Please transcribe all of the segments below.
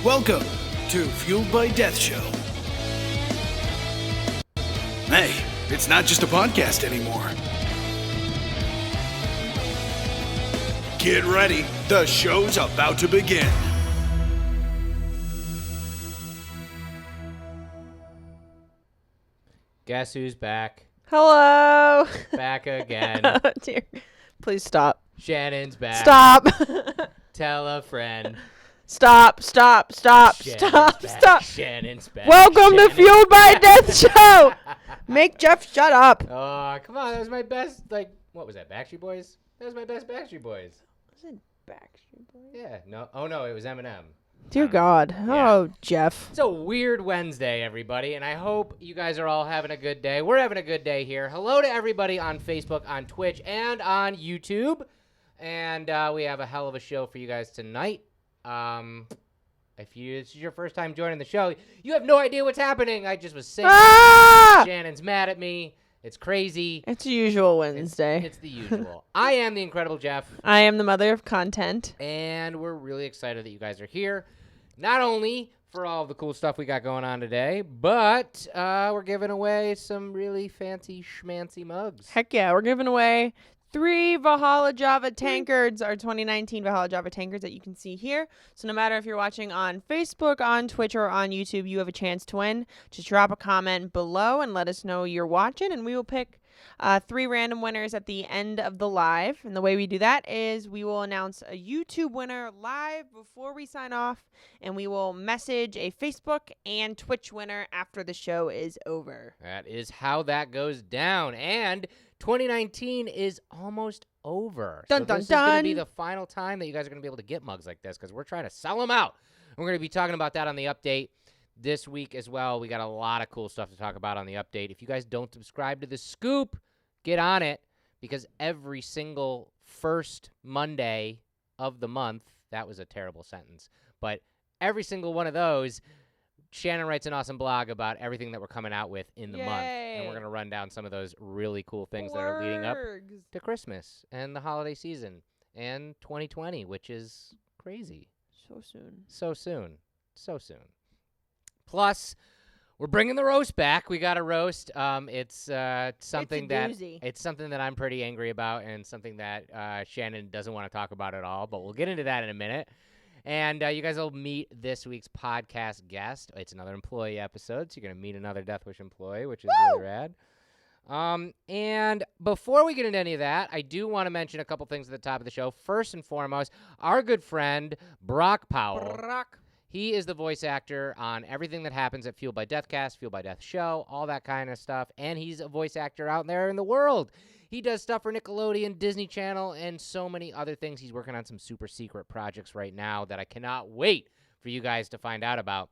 Welcome to Fueled by Death Show. Hey, it's not just a podcast anymore. Get ready, the show's about to begin. Guess who's back? Hello. Back again. Oh, dear. Please stop. Shannon's back. Stop. Tell a friend. Stop. Shannon's back. Stop. Shannon's back. Welcome to Fueled by Death Show. Make Jeff shut up. Oh, come on. That was my best, what was that, Backstreet Boys? That was my best Backstreet Boys. Was it Backstreet Boys? Yeah. No. Oh, no, it was Eminem. Dear God. Yeah. Oh, Jeff. It's a weird Wednesday, everybody, and I hope you guys are all having a good day. We're having a good day here. Hello to everybody on Facebook, on Twitch, and on YouTube. And we have a hell of a show for you guys tonight. If this is your first time joining the show, you have no idea what's happening. I just was sick. Ah! Shannon's mad at me. It's crazy. It's a usual Wednesday. It's the usual. I am the Incredible Jeff. I am the mother of content. And we're really excited that you guys are here. Not only for all of the cool stuff we got going on today, but we're giving away some really fancy schmancy mugs. Heck yeah. We're giving away 3 Valhalla Java tankards, our 2019 Valhalla Java tankards that you can see here. So no matter if you're watching on Facebook, on Twitch, or on YouTube, you have a chance to win. Just drop a comment below and let us know you're watching, and we will pick 3 random winners at the end of the live. And the way we do that is we will announce a YouTube winner live before we sign off, and we will message a Facebook and Twitch winner after the show is over. That is how that goes down. And 2019 is almost over. Dun, so dun, this is going dun. to be the final time that you guys are going to be able to get mugs like this because we're trying to sell them out. We're going to be talking about that on the update this week as well. We got a lot of cool stuff to talk about on the update. If you guys don't subscribe to The Scoop, get on it because every single first Monday of the month, that was a terrible sentence, but every single one of those, Shannon writes an awesome blog about everything that we're coming out with in the month. And we're going to run down some of those really cool things that are leading up to Christmas and the holiday season and 2020, which is crazy. So soon. So soon. So soon. Plus, we're bringing the roast back. We got a roast. It's something that I'm pretty angry about and something that Shannon doesn't want to talk about at all, but we'll get into that in a minute. And you guys will meet this week's podcast guest. It's another employee episode, so you're going to meet another Death Wish employee, which is really rad. And before we get into any of that, I do want to mention a couple things at the top of the show. First and foremost, our good friend, Brock Powell. He is the voice actor on everything that happens at Fueled by Deathcast, Fueled by Death Show, all that kind of stuff. And he's a voice actor out there in the world. He does stuff for Nickelodeon, Disney Channel, and so many other things. He's working on some super secret projects right now that I cannot wait for you guys to find out about.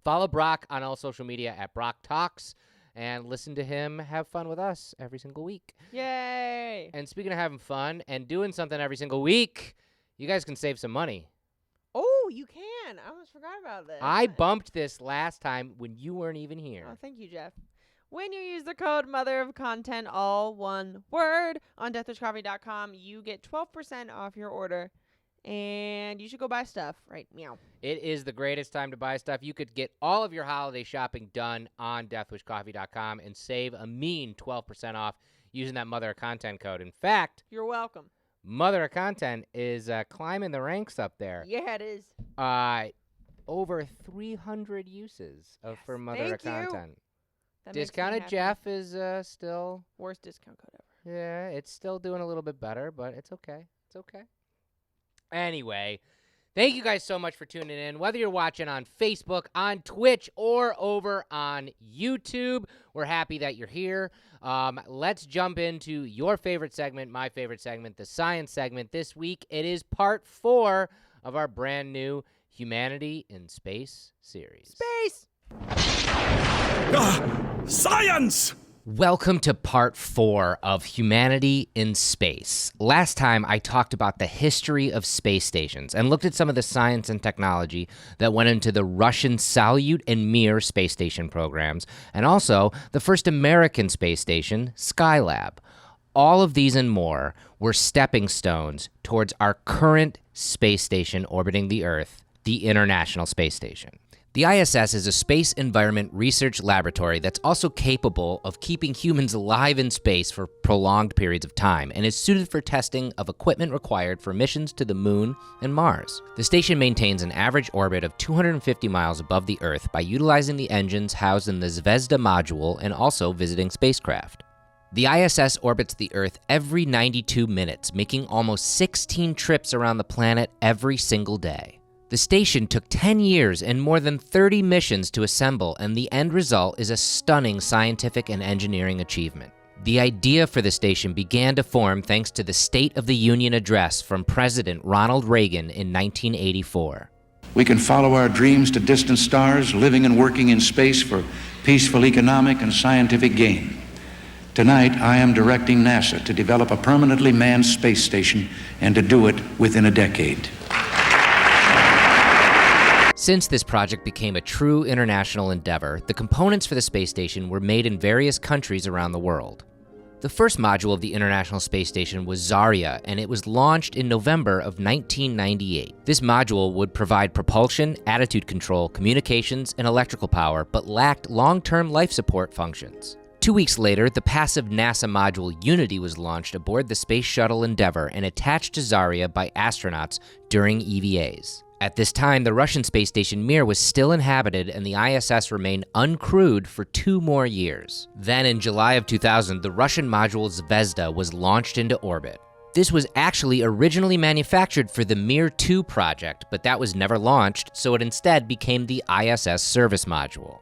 Follow Brock on all social media at Brock Talks and listen to him have fun with us every single week. Yay! And speaking of having fun and doing something every single week, you guys can save some money. Oh, you can. I almost forgot about this. I bumped this last time when you weren't even here. Oh, thank you, Jeff. When you use the code Mother of Content, all one word, on deathwishcoffee.com, you get 12% off your order, and you should go buy stuff, right? Meow. It is the greatest time to buy stuff. You could get all of your holiday shopping done on deathwishcoffee.com and save a mean 12% off using that Mother of Content code. In fact, You're welcome. Mother of Content is climbing the ranks up there. Yeah, it is. Over 300 uses for Mother of Thank you. Content. That makes me Discounted happy. Jeff is still... Worst discount code ever. Yeah, it's still doing a little bit better, but it's okay. It's okay. Anyway, thank you guys so much for tuning in. Whether you're watching on Facebook, on Twitch, or over on YouTube, we're happy that you're here. Let's jump into your favorite segment, my favorite segment, the science segment. This week, it is part 4 of our brand new Humanity in Space series. Space! Science! Welcome to part 4 of Humanity in Space. Last time I talked about the history of space stations and looked at some of the science and technology that went into the Russian Salyut and Mir space station programs, and also the first American space station, Skylab. All of these and more were stepping stones towards our current space station orbiting the Earth, the International Space Station. The ISS is a space environment research laboratory that's also capable of keeping humans alive in space for prolonged periods of time and is suited for testing of equipment required for missions to the Moon and Mars. The station maintains an average orbit of 250 miles above the Earth by utilizing the engines housed in the Zvezda module and also visiting spacecraft. The ISS orbits the Earth every 92 minutes, making almost 16 trips around the planet every single day. The station took 10 years and more than 30 missions to assemble, and the end result is a stunning scientific and engineering achievement. The idea for the station began to form thanks to the State of the Union address from President Ronald Reagan in 1984. We can follow our dreams to distant stars, living and working in space for peaceful economic and scientific gain. Tonight, I am directing NASA to develop a permanently manned space station and to do it within a decade. Since this project became a true international endeavor, the components for the space station were made in various countries around the world. The first module of the International Space Station was Zarya, and it was launched in November of 1998. This module would provide propulsion, attitude control, communications, and electrical power, but lacked long-term life support functions. 2 weeks later, the passive NASA module Unity was launched aboard the Space Shuttle Endeavour and attached to Zarya by astronauts during EVAs. At this time, the Russian space station Mir was still inhabited and the ISS remained uncrewed for 2 more years. Then in July of 2000, the Russian module Zvezda was launched into orbit. This was actually originally manufactured for the Mir 2 project, but that was never launched, so it instead became the ISS service module.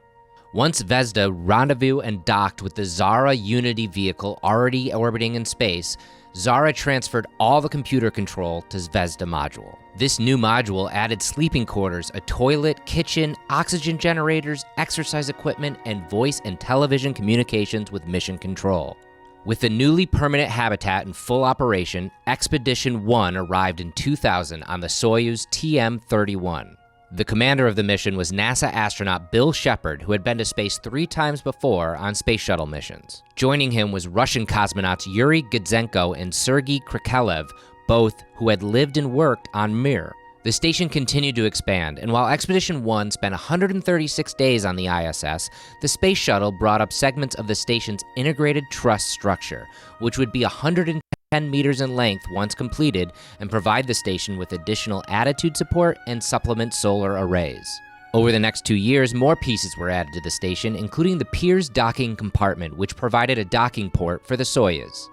Once Zvezda rendezvoused and docked with the Zarya Unity vehicle already orbiting in space, Zarya transferred all the computer control to Zvezda module. This new module added sleeping quarters, a toilet, kitchen, oxygen generators, exercise equipment, and voice and television communications with mission control. With the newly permanent habitat in full operation, Expedition 1 arrived in 2000 on the Soyuz TM-31. The commander of the mission was NASA astronaut Bill Shepard, who had been to space 3 times before on space shuttle missions. Joining him was Russian cosmonauts Yuri Gudzenko and Sergei Krikalev, both who had lived and worked on Mir. The station continued to expand, and while Expedition 1 spent 136 days on the ISS, the space shuttle brought up segments of the station's integrated truss structure, which would be 110 meters in length once completed and provide the station with additional attitude support and supplement solar arrays. Over the next 2 years, more pieces were added to the station, including the Pirs docking compartment, which provided a docking port for the Soyuz.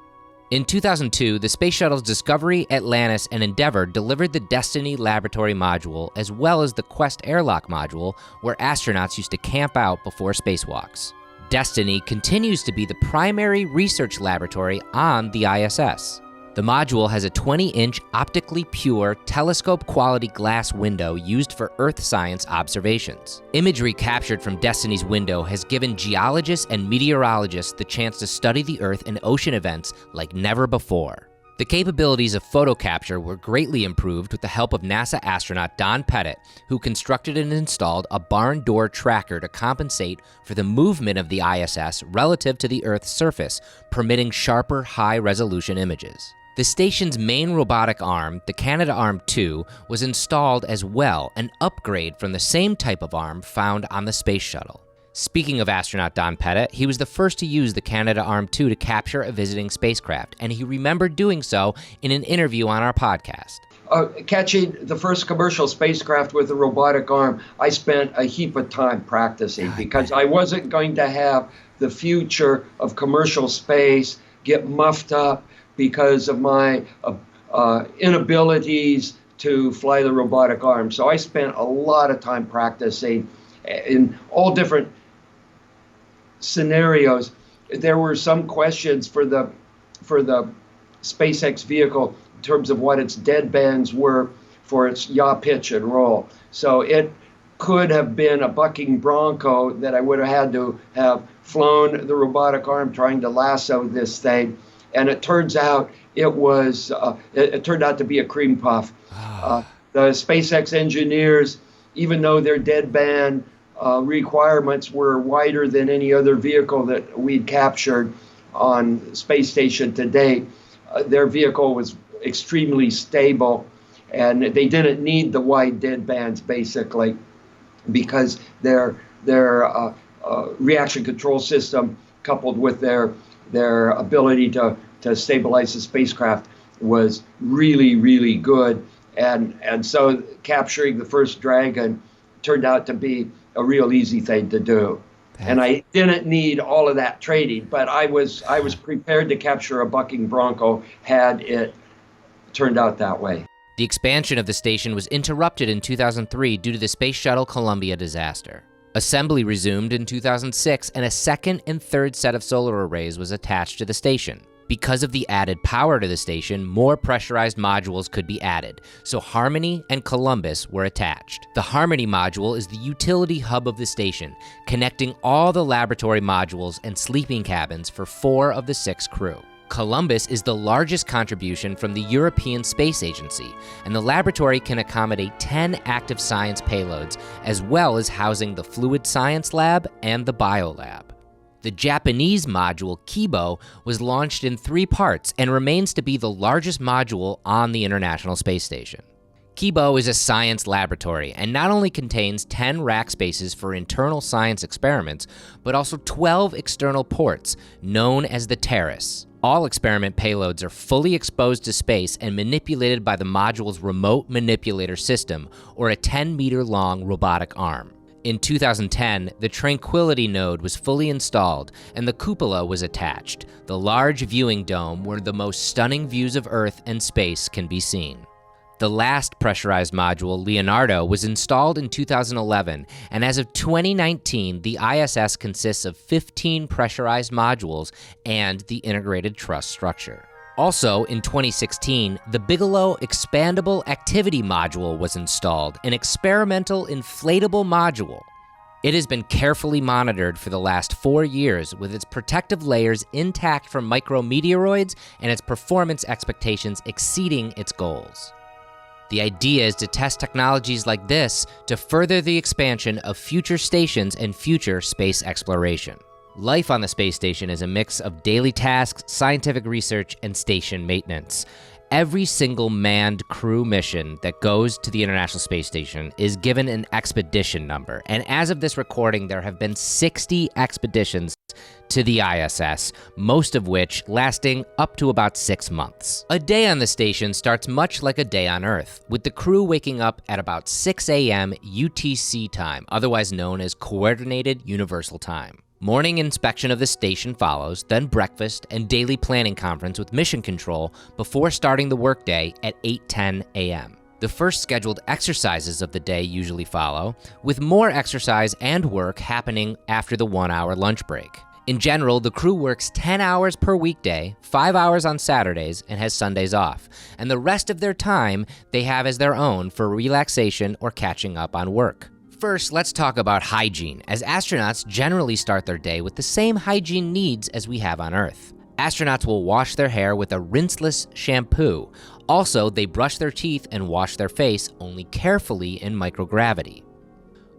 In 2002, the space shuttles Discovery, Atlantis, and Endeavour delivered the Destiny laboratory module, as well as the Quest airlock module, where astronauts used to camp out before spacewalks. Destiny continues to be the primary research laboratory on the ISS. The module has a 20-inch optically pure telescope-quality glass window used for Earth science observations. Imagery captured from Destiny's window has given geologists and meteorologists the chance to study the Earth and ocean events like never before. The capabilities of photo capture were greatly improved with the help of NASA astronaut Don Pettit, who constructed and installed a barn door tracker to compensate for the movement of the ISS relative to the Earth's surface, permitting sharper, high-resolution images. The station's main robotic arm, the Canadarm2, was installed as well, an upgrade from the same type of arm found on the space shuttle. Speaking of astronaut Don Pettit, he was the first to use the Canadarm2 to capture a visiting spacecraft, and he remembered doing so in an interview on our podcast. Catching the first commercial spacecraft with a robotic arm, I spent a heap of time practicing because I wasn't going to have the future of commercial space get muffed up because of my inabilities to fly the robotic arm. So I spent a lot of time practicing in all different scenarios. There were some questions for the SpaceX vehicle in terms of what its deadbands were for its yaw, pitch, and roll. So it could have been a bucking bronco that I would have had to have flown the robotic arm trying to lasso this thing. And it turns out it turned out to be a cream puff. The SpaceX engineers, even though their deadband requirements were wider than any other vehicle that we'd captured on space station to date, their vehicle was extremely stable, and they didn't need the wide deadbands basically, because their reaction control system, coupled with their ability to stabilize the spacecraft, was really, really good. And so capturing the first Dragon turned out to be a real easy thing to do. And I didn't need all of that training, but I was prepared to capture a bucking bronco had it turned out that way. The expansion of the station was interrupted in 2003 due to the Space Shuttle Columbia disaster. Assembly resumed in 2006, and a second and third set of solar arrays was attached to the station. Because of the added power to the station, more pressurized modules could be added, so Harmony and Columbus were attached. The Harmony module is the utility hub of the station, connecting all the laboratory modules and sleeping cabins for 4 of the 6 crew. Columbus is the largest contribution from the European Space Agency, and the laboratory can accommodate 10 active science payloads, as well as housing the Fluid Science Lab and the Biolab. The Japanese module, Kibo, was launched in 3 parts and remains to be the largest module on the International Space Station. Kibo is a science laboratory and not only contains 10 rack spaces for internal science experiments, but also 12 external ports, known as the Terrace. All experiment payloads are fully exposed to space and manipulated by the module's remote manipulator system, or a 10-meter-long robotic arm. In 2010, the Tranquility node was fully installed and the cupola was attached, the large viewing dome where the most stunning views of Earth and space can be seen. The last pressurized module, Leonardo, was installed in 2011, and as of 2019, the ISS consists of 15 pressurized modules and the integrated truss structure. Also, in 2016, the Bigelow Expandable Activity Module was installed, an experimental inflatable module. It has been carefully monitored for the last 4 years, with its protective layers intact from micrometeoroids and its performance expectations exceeding its goals. The idea is to test technologies like this to further the expansion of future stations and future space exploration. Life on the space station is a mix of daily tasks, scientific research, and station maintenance. Every single manned crew mission that goes to the International Space Station is given an expedition number, and as of this recording, there have been 60 expeditions to the ISS, most of which lasting up to about 6 months. A day on the station starts much like a day on Earth, with the crew waking up at about 6 a.m. UTC time, otherwise known as Coordinated Universal Time. Morning inspection of the station follows, then breakfast and daily planning conference with Mission Control before starting the workday at 8:10 a.m. The first scheduled exercises of the day usually follow, with more exercise and work happening after the 1-hour lunch break. In general, the crew works 10 hours per weekday, 5 hours on Saturdays, and has Sundays off, and the rest of their time they have as their own for relaxation or catching up on work. First, let's talk about hygiene, as astronauts generally start their day with the same hygiene needs as we have on Earth. Astronauts will wash their hair with a rinseless shampoo. Also, they brush their teeth and wash their face, only carefully in microgravity.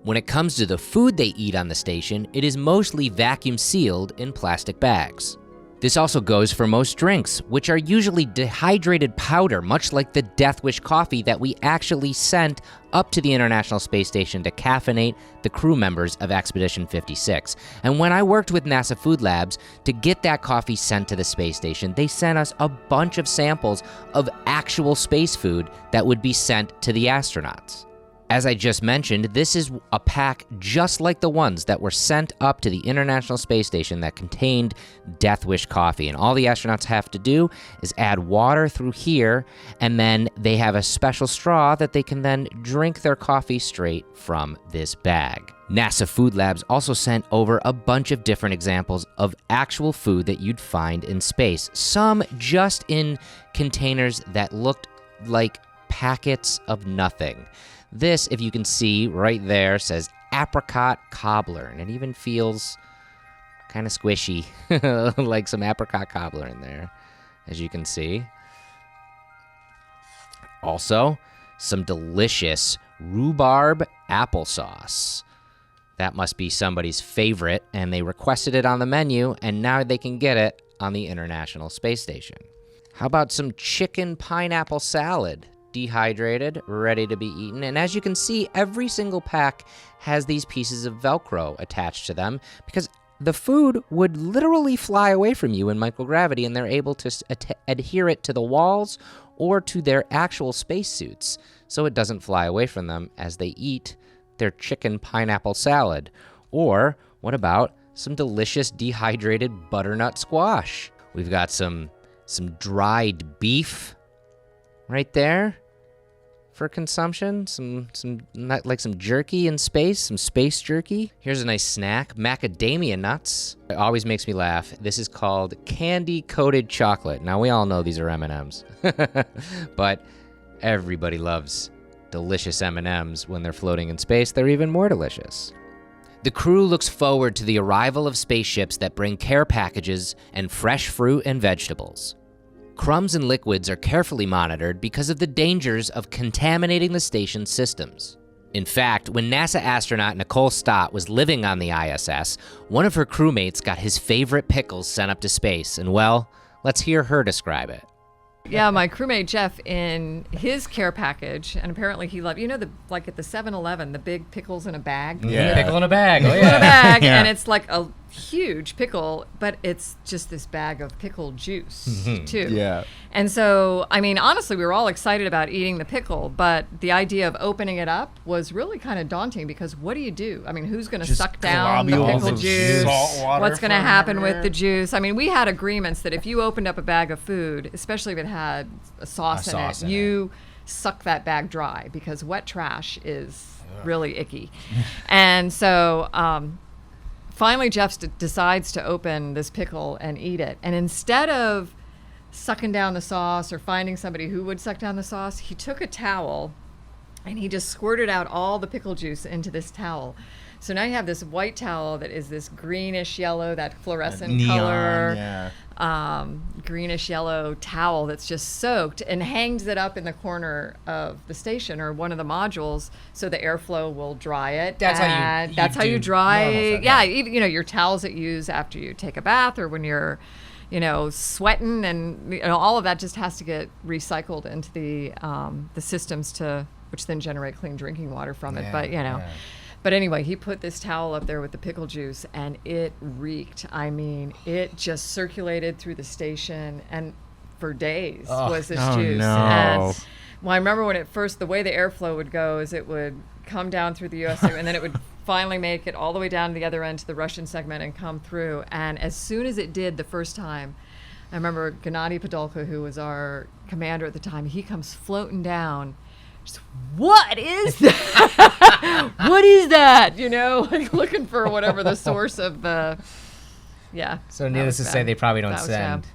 When it comes to the food they eat on the station, it is mostly vacuum sealed in plastic bags. This also goes for most drinks, which are usually dehydrated powder, much like the Death Wish coffee that we actually sent up to the International Space Station to caffeinate the crew members of Expedition 56. And when I worked with NASA Food Labs to get that coffee sent to the space station, they sent us a bunch of samples of actual space food that would be sent to the astronauts. As I just mentioned, this is a pack just like the ones that were sent up to the International Space Station that contained Death Wish coffee. And all the astronauts have to do is add water through here, and then they have a special straw that they can then drink their coffee straight from this bag. NASA Food Labs also sent over a bunch of different examples of actual food that you'd find in space, some just in containers that looked like packets of nothing. This, if you can see right there, says apricot cobbler, and it even feels kind of squishy, like some apricot cobbler in there, as you can see. Also, some delicious rhubarb applesauce. That must be somebody's favorite, and they requested it on the menu, and now they can get it on the International Space Station. How about some chicken pineapple salad? Dehydrated, ready to be eaten. And as you can see, every single pack has these pieces of Velcro attached to them because the food would literally fly away from you in microgravity, and they're able to adhere it to the walls or to their actual spacesuits so it doesn't fly away from them as they eat their chicken pineapple salad. Or what about some delicious dehydrated butternut squash? We've got some dried beef right there for consumption, some jerky in space, some space jerky. Here's a nice snack, macadamia nuts. It always makes me laugh. This is called candy-coated chocolate. Now, we all know these are M&Ms, but everybody loves delicious M&Ms when they're floating in space. They're even more delicious. The crew looks forward to the arrival of spaceships that bring care packages and fresh fruit and vegetables. Crumbs and liquids are carefully monitored because of the dangers of contaminating the station's systems. In fact, when NASA astronaut Nicole Stott was living on the ISS, one of her crewmates got his favorite pickles sent up to space, and well, let's hear her describe it. Yeah, my crewmate Jeff, in his care package, and apparently he loved, like at the 7-Eleven, the big pickles in a bag. Yeah, pickle in a bag. Oh, Pickle in a yeah. bag, Yeah. and it's like a huge pickle, but it's just this bag of pickle juice, too. Yeah. And so, I mean, honestly, we were all excited about eating the pickle, but the idea of opening it up was really kind of daunting because what do you do? I mean, who's going to Just suck down the globules pickle of juice? salt water What's going to from happen with everywhere. the juice? I mean, we had agreements that if you opened up a bag of food, especially if it had a sauce in it, you suck that bag dry because wet trash is really icky. And so finally Jeff decides to open this pickle and eat it. And instead of sucking down the sauce or finding somebody who would suck down the sauce, he took a towel and he just squirted out all the pickle juice into this towel. So now you have this white towel that is this greenish yellow, that fluorescent Neon, color, yeah. greenish yellow towel that's just soaked, and hangs it up in the corner of the station or one of the modules so the airflow will dry it. That's how you- And you that's how do you dry. normal stuff, Yeah, yeah. even your towels that you use after you take a bath or when you're sweating, and all of that just has to get recycled into the systems which then generate clean drinking water from it. But But anyway, he put this towel up there with the pickle juice, and it reeked. I mean, it just circulated through the station, and for days was this juice. no. And well, I remember when the way the airflow would go is it would come down through the U.S. segment, and then it would finally make it all the way down to the other end to the Russian segment and come through. And as soon as it did the first time, I remember Gennady Podolka, who was our commander at the time, he comes floating down. Just, what is that? What is that? Like looking for whatever the source of the, So needless to say, they probably don't That was send bad.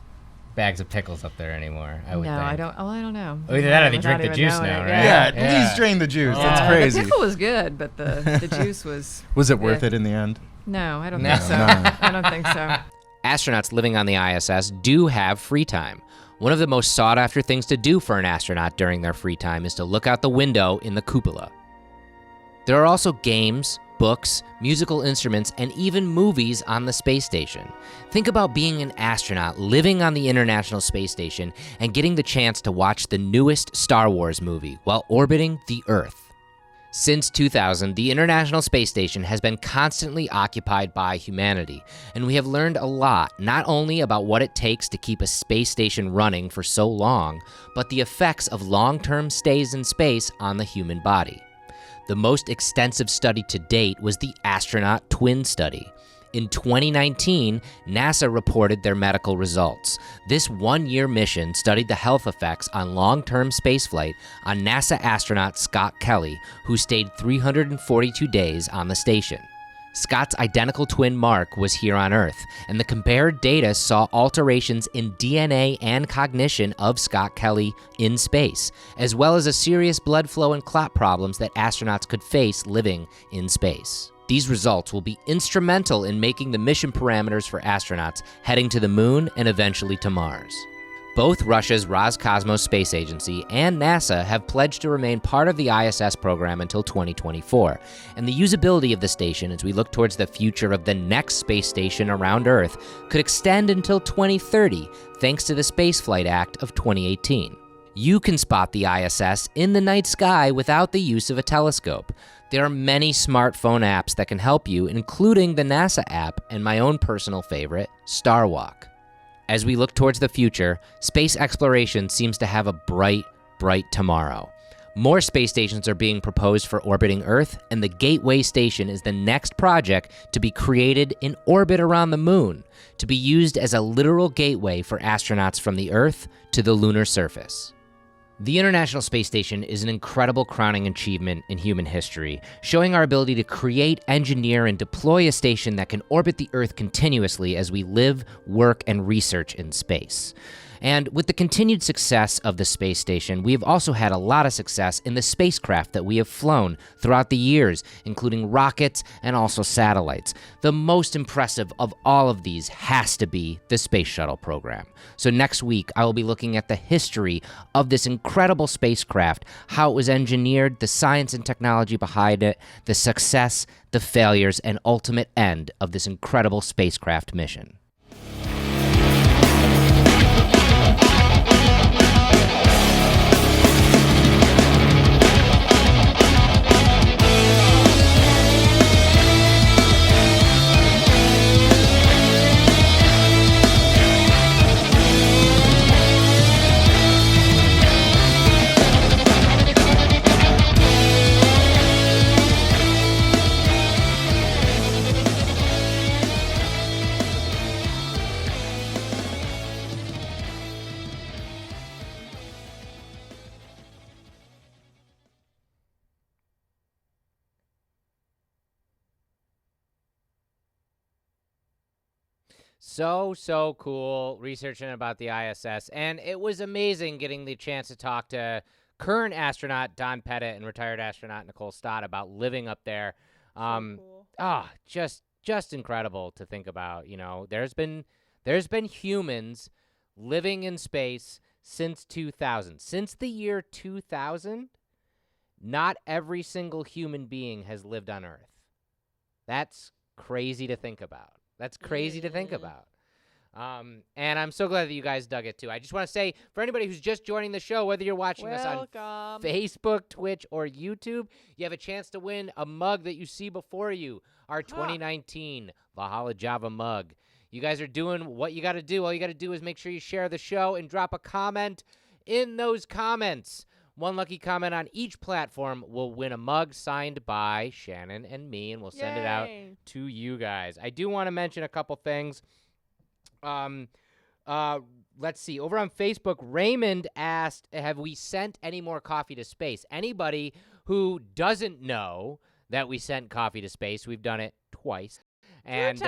bags of pickles up there anymore, I would think. I don't. Oh, I don't know. Oh, either that or they Without drink the even juice knowing now, it, right? Yeah, Yeah. please drain the juice. That's The crazy. pickle was good, but the juice was. Was it worth Yeah. it in the end? No, I don't No. think so. No. I don't think so. Astronauts living on the ISS do have free time. One of the most sought-after things to do for an astronaut during their free time is to look out the window in the cupola. There are also games, books, musical instruments, and even movies on the space station. Think about being an astronaut living on the International Space Station and getting the chance to watch the newest Star Wars movie while orbiting the Earth. Since 2000, the International Space Station has been constantly occupied by humanity, and we have learned a lot, not only about what it takes to keep a space station running for so long, but the effects of long-term stays in space on the human body. The most extensive study to date was the astronaut twin study. In 2019, NASA reported their medical results. This one-year mission studied the health effects on long-term spaceflight on NASA astronaut Scott Kelly, who stayed 342 days on the station. Scott's identical twin Mark was here on Earth, and the compared data saw alterations in DNA and cognition of Scott Kelly in space, as well as a serious blood flow and clot problems that astronauts could face living in space. These results will be instrumental in making the mission parameters for astronauts heading to the moon and eventually to Mars. Both Russia's Roscosmos Space Agency and NASA have pledged to remain part of the ISS program until 2024, and the usability of the station as we look towards the future of the next space station around Earth could extend until 2030, thanks to the Spaceflight Act of 2018. You can spot the ISS in the night sky without the use of a telescope. There are many smartphone apps that can help you, including the NASA app and my own personal favorite, Starwalk. As we look towards the future, space exploration seems to have a bright, bright tomorrow. More space stations are being proposed for orbiting Earth, and the Gateway Station is the next project to be created in orbit around the moon, to be used as a literal gateway for astronauts from the Earth to the lunar surface. The International Space Station is an incredible crowning achievement in human history, showing our ability to create, engineer, and deploy a station that can orbit the Earth continuously as we live, work, and research in space. And with the continued success of the space station, we have also had a lot of success in the spacecraft that we have flown throughout the years, including rockets and also satellites. The most impressive of all of these has to be the Space Shuttle program. So next week, I will be looking at the history of this incredible spacecraft, how it was engineered, the science and technology behind it, the success, the failures, and ultimate end of this incredible spacecraft mission. So cool researching about the ISS, and it was amazing getting the chance to talk to current astronaut Don Pettit and retired astronaut Nicole Stott about living up there. Cool. Just incredible to think about. You know, there's been humans living in space since 2000. Since the year 2000, not every single human being has lived on Earth. That's crazy to think about. And I'm so glad that you guys dug it too. I just want to say, for anybody who's just joining the show, whether you're watching us on Facebook, Twitch, or YouTube, you have a chance to win a mug that you see before you, our 2019 Valhalla Java mug. You guys are doing what you got to do. All you got to do is make sure you share the show and drop a comment in those comments. One lucky comment on each platform will win a mug signed by Shannon and me, and we'll send it out to you guys. I do want to mention a couple things. Let's see. Over on Facebook, Raymond asked, have we sent any more coffee to space? Anybody who doesn't know that we sent coffee to space, we've done it twice. And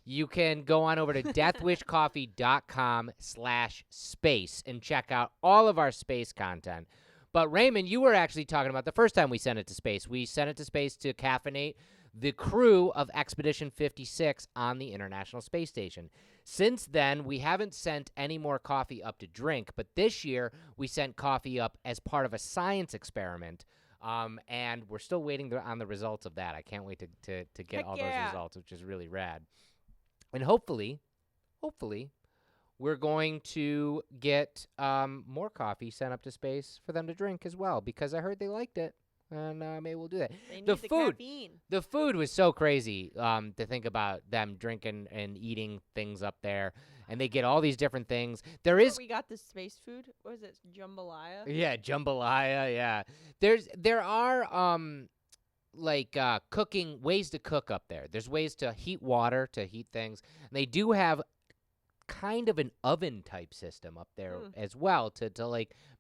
you can go on over to deathwishcoffee.com/space and check out all of our space content. But Raymond, you were actually talking about the first time we sent it to space. We sent it to space to caffeinate the crew of Expedition 56 on the International Space Station. Since then, we haven't sent any more coffee up to drink, but this year we sent coffee up as part of a science experiment, and we're still waiting on the results of that. I can't wait to get all those results, which is really rad. And hopefully, we're going to get more coffee sent up to space for them to drink as well, because I heard they liked it. And maybe we'll do that. They need the caffeine. The food was so crazy to think about them drinking and eating things up there. And they get all these different things. We got this space food. What is it? Jambalaya? Yeah, jambalaya, yeah. There are cooking ways to cook up there. There's ways to heat water, to heat things. And they do have kind of an oven type system up there as well to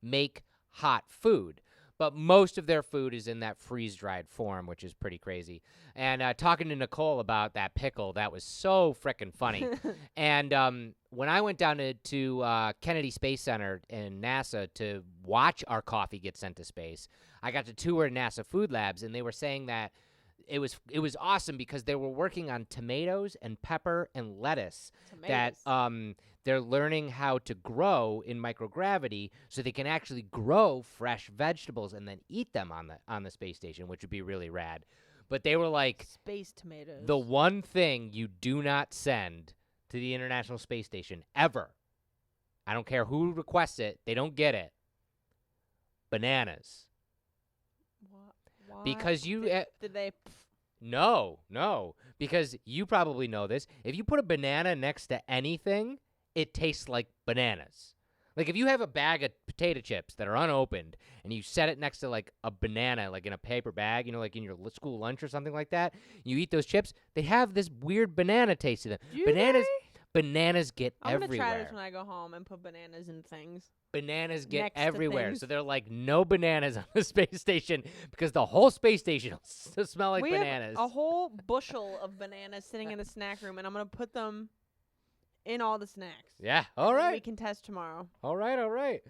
make hot food. but most of their food is in that freeze-dried form, which is pretty crazy. And talking to Nicole about that pickle, that was so frickin' funny. And when I went down to Kennedy Space Center in NASA to watch our coffee get sent to space, I got to tour NASA Food Labs, and they were saying that it was awesome because they were working on tomatoes and pepper and lettuce that they're learning how to grow in microgravity so they can actually grow fresh vegetables and then eat them on the space station, which would be really rad. But they were like, space tomatoes. The one thing you do not send to the International Space Station ever, I don't care who requests it, they don't get it, bananas. Why? Because you did they? No, because you probably know this. If you put a banana next to anything, it tastes like bananas. Like if you have a bag of potato chips that are unopened and you set it next to like a banana, like in a paper bag, you know, like in your school lunch or something like that, you eat those chips, they have this weird banana taste to them. Bananas get everywhere. I'm gonna try this when I go home and put bananas in things. Bananas get Next to everywhere. things. So they're like, no bananas on the space station because the whole space station will smell like we bananas. have a whole bushel of bananas sitting in the snack room, and I'm gonna put them in all the snacks. Yeah, all And then right. we can test tomorrow. All right.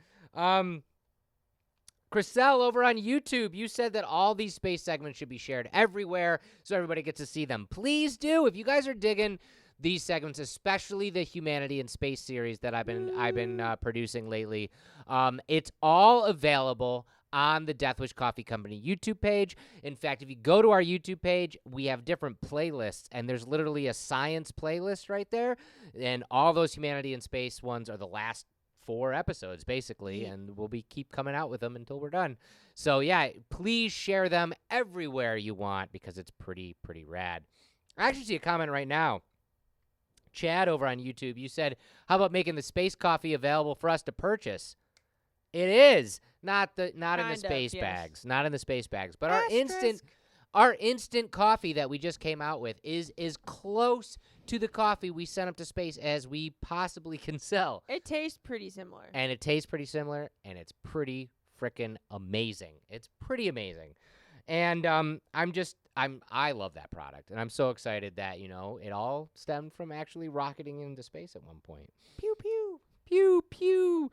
Chriselle, over on YouTube, you said that all these space segments should be shared everywhere so everybody gets to see them. Please do. If you guys are digging these segments, especially the Humanity in Space series that I've been producing lately, it's all available on the Death Wish Coffee Company YouTube page. In fact, if you go to our YouTube page, we have different playlists, and there's literally a science playlist right there, and all those Humanity in Space ones are the last 4 episodes, basically, and we'll keep coming out with them until we're done. So, yeah, please share them everywhere you want because it's pretty rad. I actually see a comment right now. Chad over on YouTube, you said, how about making the space coffee available for us to purchase? It is. Not in the space bags. Not in the space bags. But our instant coffee that we just came out with is as close to the coffee we sent up to space as we possibly can sell. It tastes pretty similar. And it tastes pretty similar, and it's pretty freaking amazing. It's pretty amazing. And I love that product, and I'm so excited that, you know, it all stemmed from actually rocketing into space at one point. Pew, pew. Pew, pew.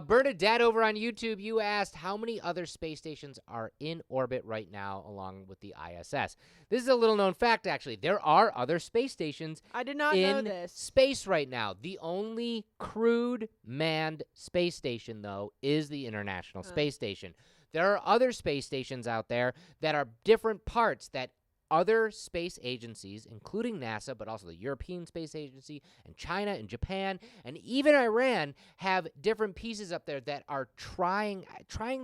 Bernadette over on YouTube, you asked how many other space stations are in orbit right now along with the ISS. This is a little-known fact, actually. There are other space stations I did not know this. space right now. The only crewed manned space station, though, is the International Space Station. There are other space stations out there that are different parts that other space agencies, including NASA, but also the European Space Agency and China and Japan and even Iran, have different pieces up there that are trying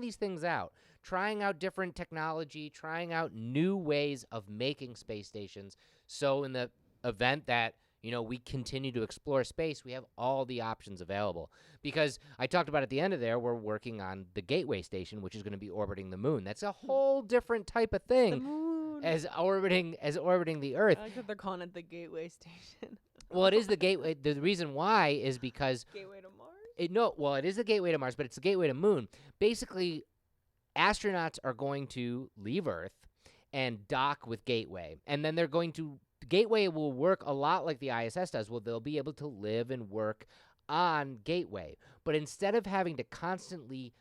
these things out, trying out different technology, trying out new ways of making space stations. So in the event that, you know, we continue to explore space, we have all the options available. Because I talked about at the end of there, we're working on the Gateway Station, which is going to be orbiting the moon. That's a whole different type of thing. The moon. As orbiting the Earth. I like that they're calling it the Gateway Station. Well, it is the gateway. The reason why is because Gateway to Mars? it is the gateway to Mars, but it's the gateway to Moon. Basically, astronauts are going to leave Earth and dock with Gateway, and then Gateway will work a lot like the ISS does. Well, they'll be able to live and work on Gateway, but instead of having to constantly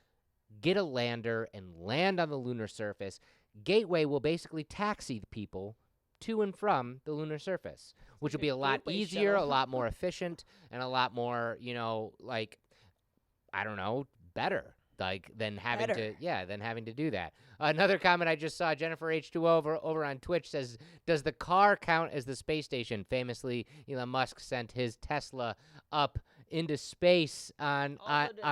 get a lander and land on the lunar surface, Gateway will basically taxi the people to and from the lunar surface, which will be a lot easier, a lot more efficient, and a lot more, you know, like, I don't know, better, like, than having to do that. Another comment I just saw, Jennifer H2O over on Twitch says, does the car count as the space station? Famously, Elon Musk sent his Tesla up into space on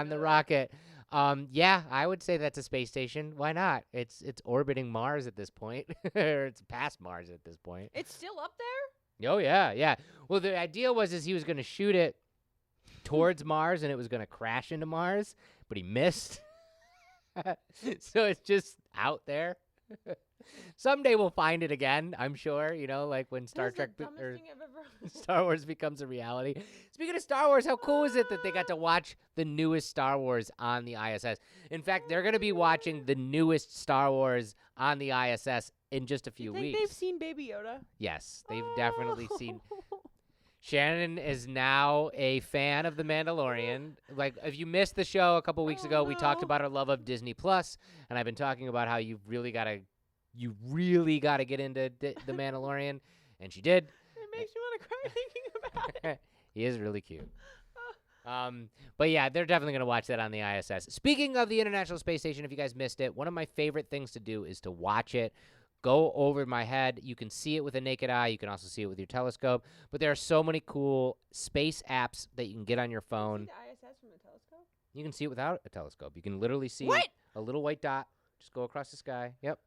the rocket. Yeah, I would say that's a space station. Why not? It's orbiting Mars at this point, or it's past Mars at this point. It's still up there? Oh yeah. Well, the idea was he was going to shoot it towards Mars, and it was going to crash into Mars, but he missed. So it's just out there. Someday we'll find it again, I'm sure, like when Star Trek or Star Wars becomes a reality. Speaking of Star Wars, how cool is it that they got to watch the newest Star Wars on the ISS? In fact, they're going to be watching the newest Star Wars on the ISS in just a few weeks. They've seen Baby Yoda? Yes, they've definitely seen. Shannon is now a fan of The Mandalorian. Like, if you missed the show a couple weeks ago, we talked about our love of Disney Plus, and I've been talking about how you really got to get into The Mandalorian, and she did. It makes me want to cry thinking about it. He is really cute. But yeah, they're definitely going to watch that on the ISS. Speaking of the International Space Station, if you guys missed it, one of my favorite things to do is to watch it go over my head. You can see it with a naked eye. You can also see it with your telescope. But there are so many cool space apps that you can get on your phone. Can you see the ISS from a telescope? You can see it without a telescope. You can literally see a little white dot just go across the sky. Yep.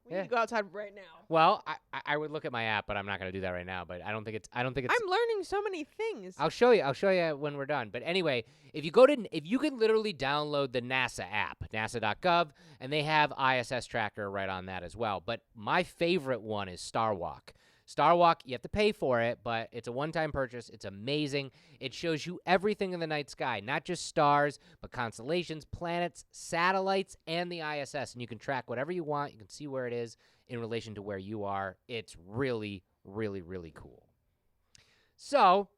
We need to go outside right now. Well, I would look at my app, but I'm not going to do that right now. But I don't think it's. I'm learning so many things. I'll show you when we're done. But anyway, if you can literally download the NASA app, nasa.gov, and they have ISS tracker right on that as well. But my favorite one is Starwalk. Starwalk, you have to pay for it, but it's a one-time purchase. It's amazing. It shows you everything in the night sky, not just stars, but constellations, planets, satellites, and the ISS. And you can track whatever you want. You can see where it is in relation to where you are. It's really, really, really cool. So,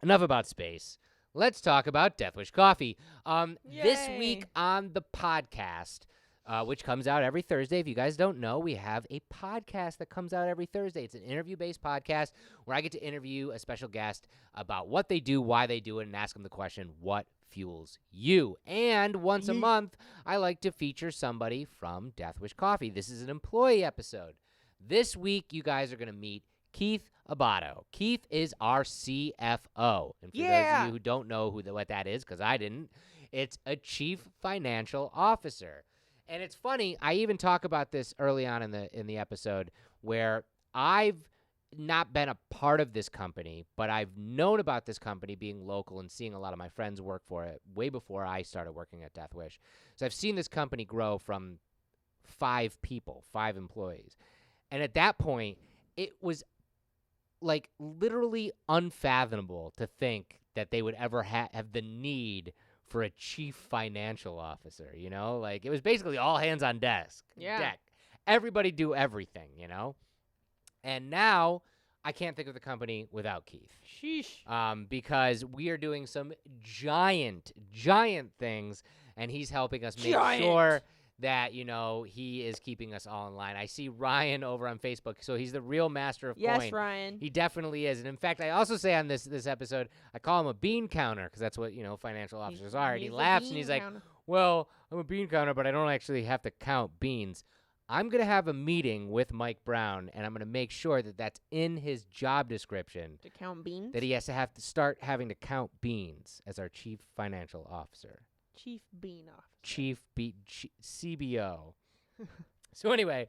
enough about space. Let's talk about Death Wish Coffee. This week on the podcast, which comes out every Thursday. If you guys don't know, we have a podcast that comes out every Thursday. It's an interview-based podcast where I get to interview a special guest about what they do, why they do it, and ask them the question, what fuels you? And once a month, I like to feature somebody from Death Wish Coffee. This is an employee episode. This week, you guys are going to meet Keith Abato. Keith is our CFO. And for those of you who don't know what that is, because I didn't, it's a Chief Financial Officer. And it's funny, I even talk about this early on in the episode where I've not been a part of this company, but I've known about this company being local and seeing a lot of my friends work for it way before I started working at Death Wish. So I've seen this company grow from 5 employees. And at that point, it was like literally unfathomable to think that they would ever have the need for a chief financial officer, like it was basically all hands on deck. Everybody do everything, and now I can't think of the company without Keith. Sheesh. Because we are doing some giant things, and he's helping us make sure that, he is keeping us all in line. I see Ryan over on Facebook, so he's the real master of coin. Yes, Ryan. He definitely is. And in fact, I also say on this episode, I call him a bean counter because that's what, financial officers are. And he laughs and he's like, well, I'm a bean counter, but I don't actually have to count beans. I'm going to have a meeting with Mike Brown, and I'm going to make sure that that's in his job description. To count beans? That he has to start having to count beans as our chief financial officer. Chief Bean Officer. CBO. So anyway,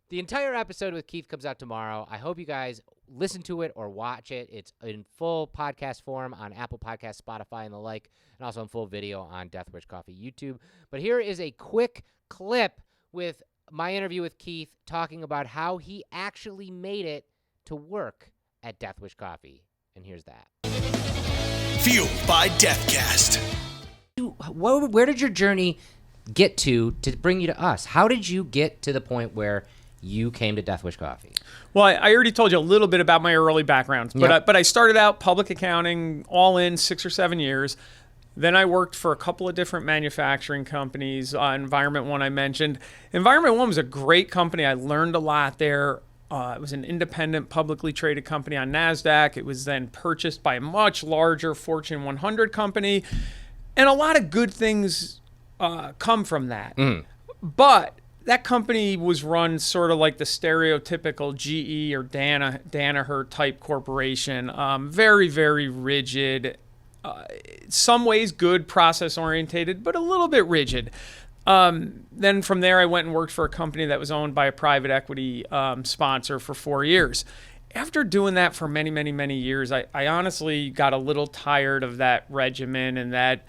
the entire episode with Keith comes out tomorrow. I hope you guys listen to it or watch it. It's in full podcast form on Apple Podcasts, Spotify, and the like, and also in full video on Death Wish Coffee YouTube. But here is a quick clip with my interview with Keith talking about how he actually made it to work at Death Wish Coffee. And here's that. Fueled by Deathcast. Where did your journey get to bring you to us? How did you get to the point where you came to Death Wish Coffee? Well, I already told you a little bit about my early background, but I started out public accounting, all in 6 or 7 years. Then I worked for a couple of different manufacturing companies. Environment One I mentioned. Environment One was a great company. I learned a lot there. It was an independent, publicly traded company on NASDAQ. It was then purchased by a much larger Fortune 100 company. And a lot of good things come from that. But that company was run sort of like the stereotypical GE or Danaher type corporation. Very, very rigid. Some ways good, process orientated, but a little bit rigid. Then from there, I went and worked for a company that was owned by a private equity sponsor for 4 years. After doing that for many, many, many years, I honestly got a little tired of that regimen and that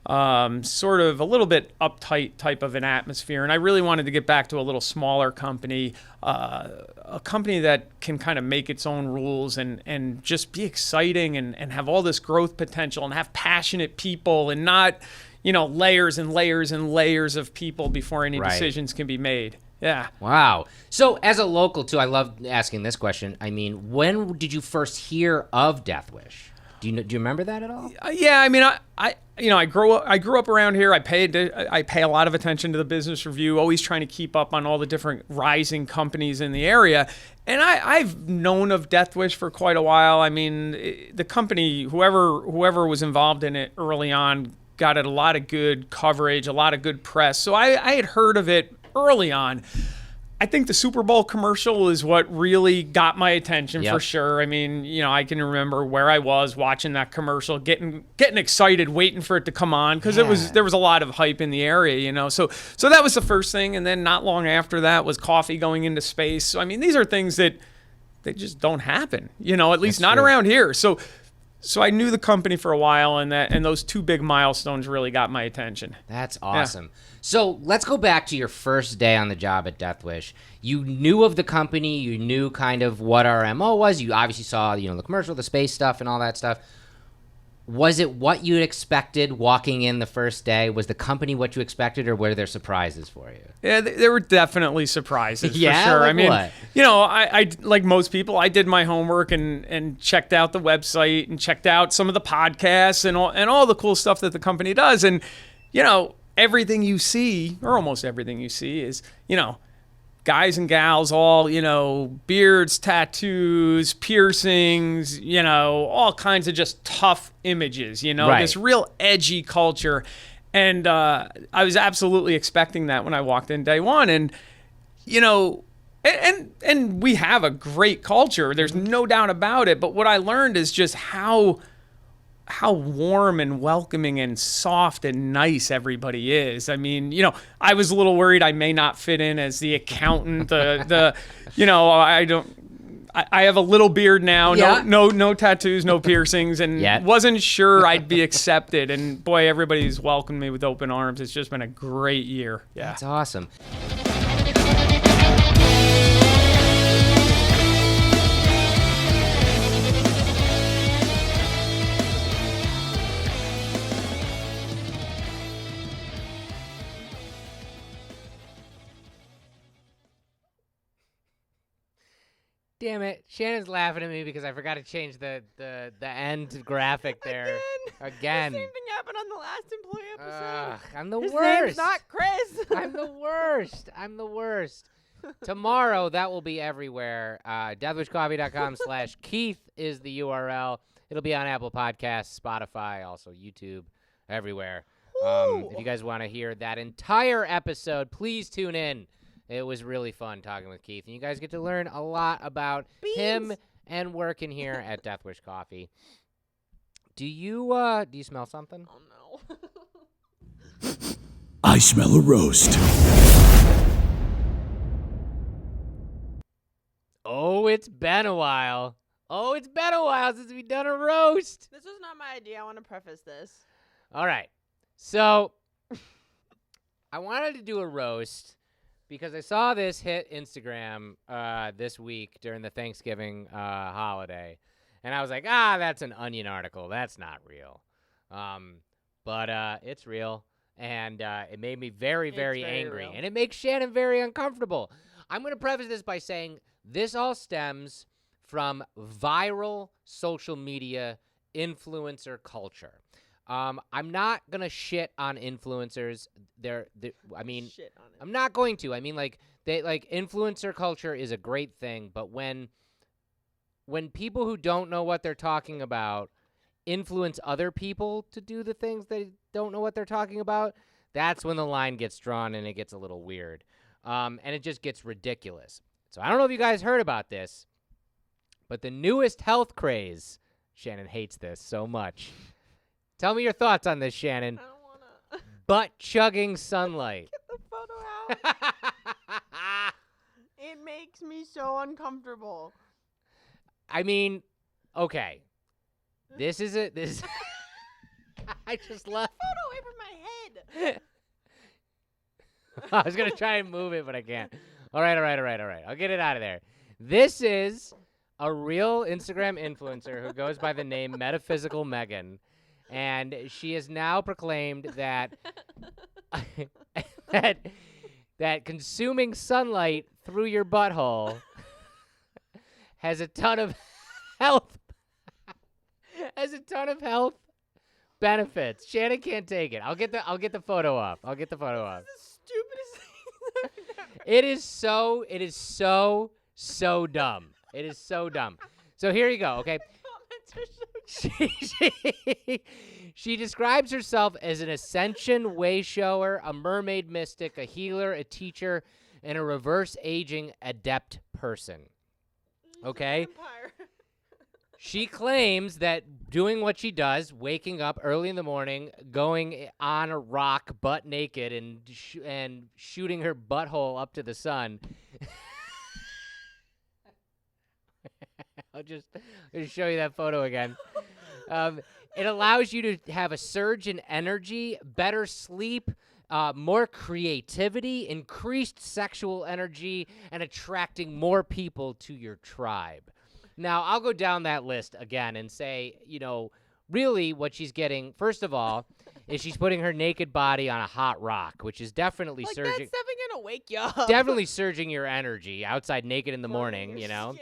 sort of a little bit uptight type of an atmosphere. And I really wanted to get back to a little smaller company, a company that can kind of make its own rules and just be exciting and have all this growth potential and have passionate people and not, layers and layers and layers of people before any decisions can be made. Yeah. Wow. So as a local too, I love asking this question. I mean, when did you first hear of Death Wish? Do you remember that at all? Yeah. I mean, I grew up around here. I pay a lot of attention to the Business Review, always trying to keep up on all the different rising companies in the area. And I've known of Death Wish for quite a while. I mean, the company, whoever was involved in it early on, got it a lot of good coverage, a lot of good press. So I had heard of it early on. I think the Super Bowl commercial is what really got my attention for sure. I mean, I can remember where I was watching that commercial, getting excited, waiting for it to come on because there was a lot of hype in the area, So that was the first thing, and then not long after that was coffee going into space. So I mean, these are things that they just don't happen, at least not around here. So I knew the company for a while, and those two big milestones really got my attention. That's awesome. Yeah. So let's go back to your first day on the job at Death Wish. You knew of the company. You knew kind of what our MO was. You obviously saw, the commercial, the space stuff, and all that stuff. Was it what you expected walking in the first day? Was the company what you expected, or were there surprises for you? Yeah, there were definitely surprises for sure. Like I mean, what? I like most people, I did my homework and checked out the website and checked out some of the podcasts and all the cool stuff that the company does. And everything you see, or almost everything you see, is guys and gals, all, beards, tattoos, piercings, all kinds of just tough images, this real edgy culture. And I was absolutely expecting that when I walked in day one. And, and we have a great culture. There's no doubt about it. But what I learned is just how warm and welcoming and soft and nice everybody is. I mean, I was a little worried I may not fit in as the accountant. I have a little beard now. Yeah. No tattoos, no piercings, and wasn't sure I'd be accepted. And boy, everybody's welcomed me with open arms. It's just been a great year. Yeah, that's awesome. Damn it. Shannon's laughing at me because I forgot to change the end graphic there. Again. The same thing happened on the last employee episode. I'm the His worst. name's not Chris. I'm the worst. Tomorrow, that will be everywhere. deathwishcoffee.com/Keith is the URL. It'll be on Apple Podcasts, Spotify, also YouTube, everywhere. If you guys want to hear that entire episode, please tune in. It was really fun talking with Keith, and you guys get to learn a lot about him and working here at Death Wish Coffee. Do you smell something? Oh no. I smell a roast. Oh, it's been a while. Since we've done a roast. This was not my idea. I want to preface this. All right. So I wanted to do a roast because I saw this hit Instagram this week during the Thanksgiving holiday. And I was like, that's an Onion article. That's not real. But it's real. And it made me very, very angry. Real. And it makes Shannon very uncomfortable. I'm going to preface this by saying this all stems from viral social media influencer culture. I'm not going to shit on influencers. I'm not going to. I mean, influencer culture is a great thing, but when people who don't know what they're talking about influence other people to do the things they don't know what they're talking about, that's when the line gets drawn and it gets a little weird. And it just gets ridiculous. So I don't know if you guys heard about this, but the newest health craze, Shannon hates this so much. Tell me your thoughts on this, Shannon. I don't want to. Butt-chugging sunlight. Get the photo out. It makes me so uncomfortable. I mean, okay. This I just left. Photo away from I was going to try and move it, but I can't. All right. I'll get it out of there. This is a real Instagram influencer who goes by the name Metaphysical Megan. And she has now proclaimed that that consuming sunlight through your butthole has a ton of health benefits. Shannon can't take it. I'll get the photo up. The stupidest thing I've ever. It is so dumb. It is so dumb. So here you go, okay? She describes herself as an ascension way shower, a mermaid mystic, a healer, a teacher, and a reverse aging adept person. Okay? She claims that doing what she does, waking up early in the morning, going on a rock butt naked and shooting her butthole up to the sun. I'll just show you that photo again. It allows you to have a surge in energy, better sleep, more creativity, increased sexual energy, and attracting more people to your tribe. Now, I'll go down that list again and say, really what she's getting, first of all, is she's putting her naked body on a hot rock, which is definitely surging. That's definitely going to wake you up. Definitely surging your energy outside naked in the morning, Skin.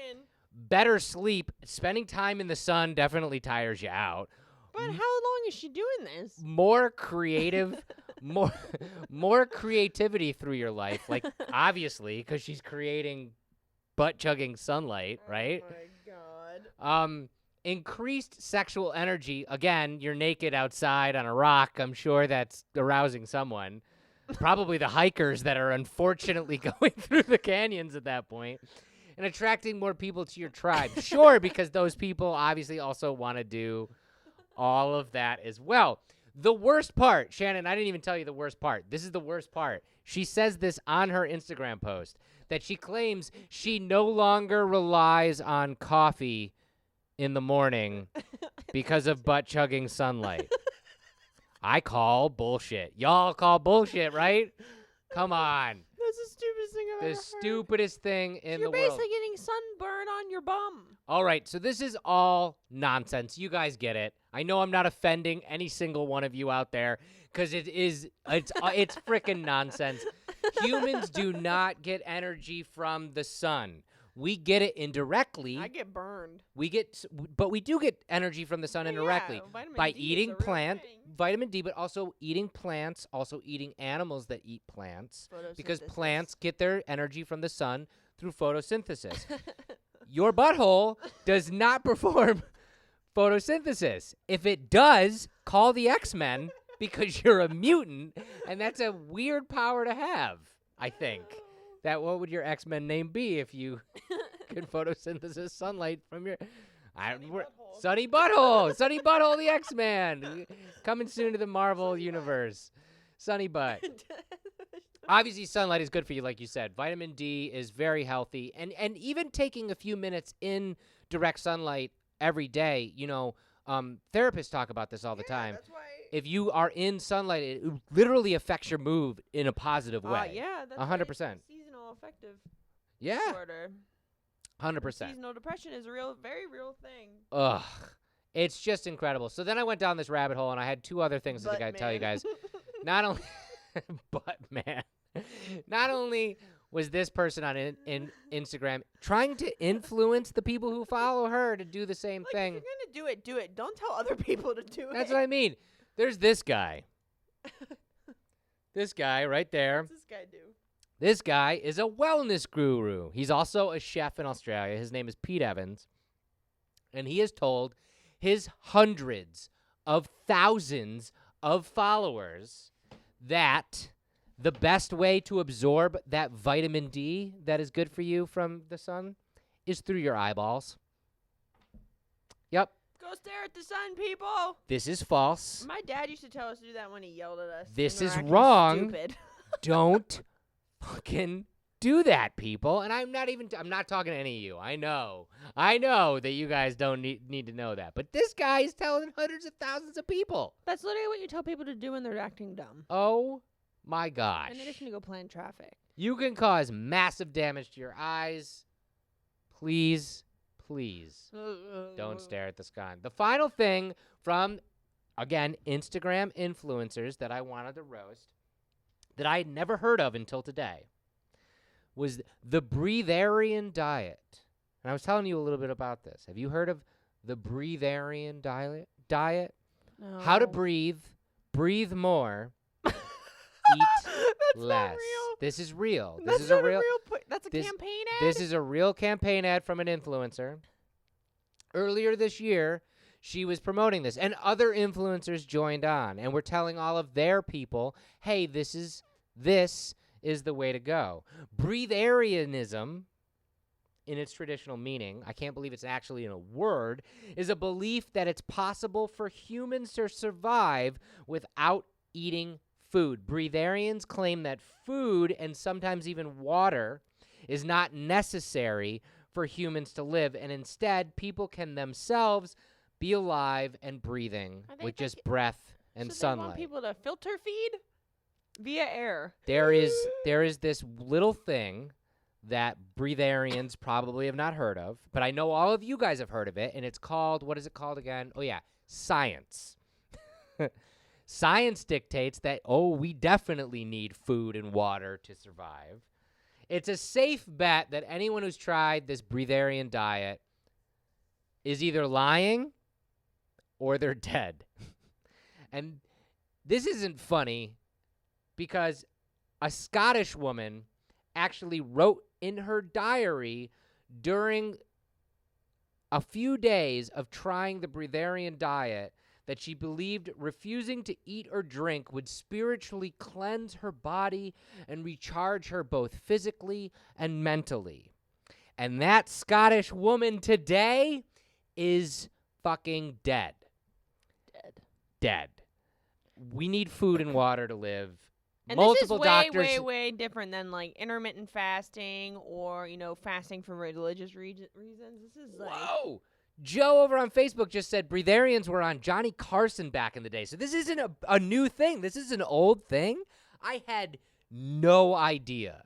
Better sleep. Spending time in the sun definitely tires you out. But how long is she doing this? More creative, more creativity through your life. Like, obviously, because she's creating butt-chugging sunlight, right? Oh, my God. Increased sexual energy. Again, you're naked outside on a rock. I'm sure that's arousing someone. Probably the hikers that are unfortunately going through the canyons at that point. And attracting more people to your tribe. Sure, because those people obviously also want to do all of that as well. The worst part, Shannon, I didn't even tell you the worst part. This is the worst part. She says this on her Instagram post, that she claims she no longer relies on coffee in the morning because of butt-chugging sunlight. I call bullshit. Y'all call bullshit, right? Come on. That's the stupidest thing I've ever heard. The stupidest thing in the You're world. basically getting sunburn on your bum. All right, so this is all nonsense. You guys get it. I know I'm not offending any single one of you out there because it's freaking nonsense. Humans do not get energy from the sun. We get it indirectly. I get burned. But we do get energy from the sun indirectly by eating vitamin D, but also eating plants, also eating animals that eat plants, because plants get their energy from the sun through photosynthesis. Your butthole does not perform photosynthesis. If it does, call the X-Men because you're a mutant, and that's a weird power to have, I think. What would your X-Men name be if you could photosynthesis sunlight from your Sunny Butthole? Sunny Butthole, the X-Man. Coming soon to the Marvel universe. Sunny Butt. Obviously, sunlight is good for you, like you said. Vitamin D is very healthy. And even taking a few minutes in direct sunlight every day, therapists talk about this all the time. That's why. If you are in sunlight, it literally affects your mood in a positive way. Yeah, that's 100%. Seasonal affective Yeah. disorder. 100%. Seasonal depression is a very real thing. Ugh. It's just incredible. So then I went down this rabbit hole, and I had two other things to tell you guys. Not only... But, man. Not only was this person on in Instagram trying to influence the people who follow her to do the same thing. If you're going to do it. Don't tell other people to do it. That's what I mean. There's this guy. This guy right there. What's this guy do? This guy is a wellness guru. He's also a chef in Australia. His name is Pete Evans. And he has told his hundreds of thousands of followers that the best way to absorb that vitamin D that is good for you from the sun is through your eyeballs. Yep. Go stare at the sun, people. This is false. My dad used to tell us to do that when he yelled at us. This when we is were acting wrong. Stupid. Don't fucking do that, people. And I'm not talking to any of you. I know that you guys don't need to know that. But this guy is telling hundreds of thousands of people. That's literally what you tell people to do when they're acting dumb. Oh my gosh. In addition to go plan traffic. You can cause massive damage to your eyes. Please don't stare at the sky. The final thing from, again, Instagram influencers that I wanted to roast that I had never heard of until today was the breatharian diet. And I was telling you a little bit about this. Have you heard of the breatharian diet? No. How to breathe more, eat That's less. not real. This is real. That's This is not a real. That's a campaign ad. This is a real campaign ad from an influencer. Earlier this year, she was promoting this, and other influencers joined on and were telling all of their people, "Hey, this is the way to go." Breatharianism, in its traditional meaning, I can't believe it's actually in a word, is a belief that it's possible for humans to survive without eating food. Breatharians claim that food, and sometimes even water, is not necessary for humans to live, and instead people can themselves be alive and breathing with just breath and so sunlight. They want people to filter feed via air. There is this little thing that breatharians probably have not heard of, but I know all of you guys have heard of it, and it's called, what is it called again? Oh yeah, science. Science dictates that, we definitely need food and water to survive. It's a safe bet that anyone who's tried this breatharian diet is either lying or they're dead. And this isn't funny because a Scottish woman actually wrote in her diary during a few days of trying the breatharian diet that she believed refusing to eat or drink would spiritually cleanse her body and recharge her both physically and mentally. And that Scottish woman today is fucking dead. Dead. We need food and water to live. And Multiple this is way, doctors. way different than like intermittent fasting or, fasting for religious reasons. This is like... Whoa! Joe over on Facebook just said breatharians were on Johnny Carson back in the day. So this isn't a new thing. This is an old thing. I had no idea.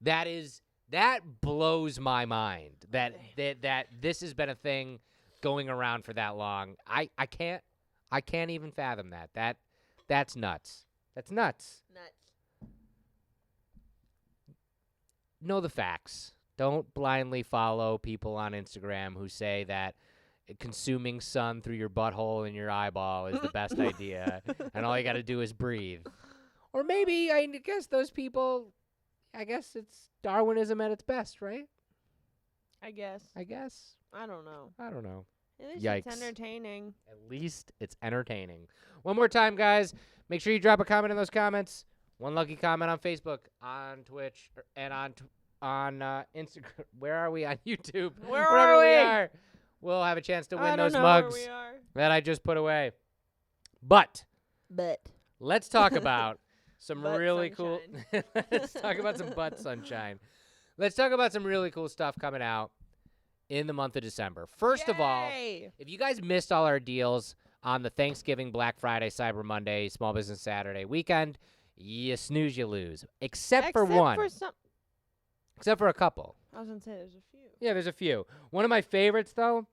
That blows my mind that this has been a thing going around for that long. I can't even fathom that. That's nuts. That's nuts. Know the facts. Don't blindly follow people on Instagram who say that consuming sun through your butthole and your eyeball is the best idea, and all you got to do is breathe. Or maybe, I guess those people, it's Darwinism at its best, right? I guess. I guess. I don't know. At least Yikes. it's entertaining. At least it's entertaining. One more time, guys. Make sure you drop a comment in those comments. One lucky comment on Facebook, on Twitch, and on Instagram. Where are we on YouTube? Wherever we are, we'll have a chance to win those mugs where we are. that I just put away. But But let's talk about some Butt really cool. sunshine. Let's talk about some butt sunshine. Let's talk about some really cool stuff coming out in the month of December. First of all, Yay! if you guys missed all our deals on the Thanksgiving, Black Friday, Cyber Monday, Small Business Saturday weekend, you snooze, you lose. Except for one. Except for a couple. I was going to say there's a few. Yeah, there's a few. One of my favorites, though,